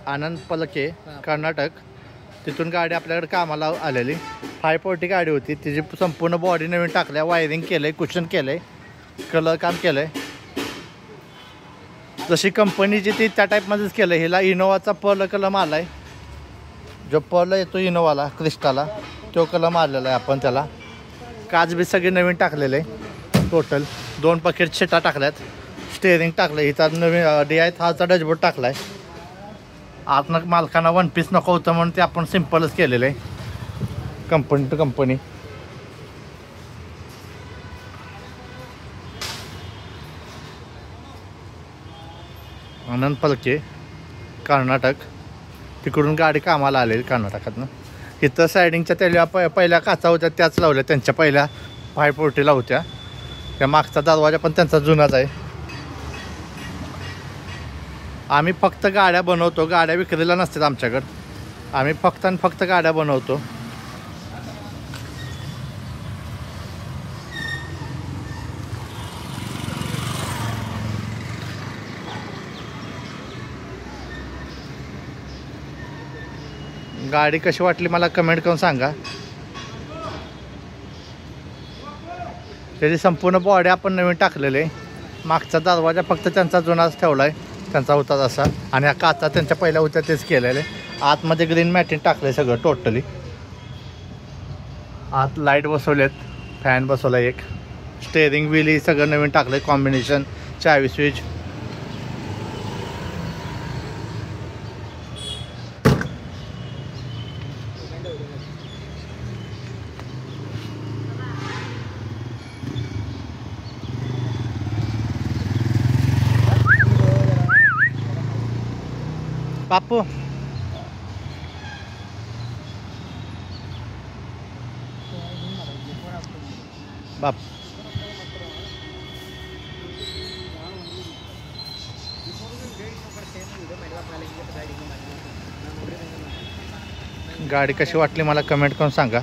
आनंद पलके कर्नाटक. तिथून गाडी आपल्याकडे कामाला आलेली 540 गाडी होती. तिची संपूर्ण बॉडी नवीन टाकल्या, वायरिंग केलं आहे, कुशन केलं आहे, कलर काम केलं आहे. जशी कंपनीची ती त्या टाईपमध्येच केलं आहे. हिला इनोवाचा पर्ल कलर मारला आहे. जो पर्ल येतो इनोवाला क्रिस्टाला तो कलर मारलेला आहे आपण त्याला. काच बी सगळे नवीन टाकलेले आहे. टोटल 2 पकेट शिटा टाकल्यात. स्टेअरिंग टाकलं. हिचा नवीन DI थारचा डॅशबोर्ड टाकला आहे. आतनं मालकांना 1 पीस नको होतं म्हणून ते आपण सिम्पलच केलेलं आहे कंपनी टू कंपनी. आनंद पलके कर्नाटक. तिकडून गाडी कामाला आलेली कर्नाटकातनं. इथं सायडिंगच्या त्याला पहिल्या काचा होत्या त्याच लावल्या. त्यांच्या पहिल्या 540 होत्या. त्या मागचा दरवाजा पण त्यांचा जुनाच आहे. आम्ही फक्त गाड्या बनवतो, गाड्या विक्रीला नसतात आमच्याकडं. आम्ही फक्त आणि फक्त गाड्या बनवतो. गाडी कशी वाटली मला कमेंट करून सांगा. त्याची संपूर्ण बॉडी आपण नवीन टाकलेली आहे. मागचा दरवाजा फक्त त्यांचा जुनाच ठेवला आहे, त्यांचा होता तसा. आणि ह्या काचा त्यांच्या पहिल्या होत्या तेच केलेले. आतमध्ये ग्रीन मॅटिन टाकलं आहे सगळं टोटली. आत लाईट बसवलेत, फॅन बसवला एक, स्टेअरिंग व्हील सगळं नवीन टाकलं आहे. कॉम्बिनेशन, चावी स्विच. बापू बाप गाडी कशी वाटली मला कमेंट करून सांगा.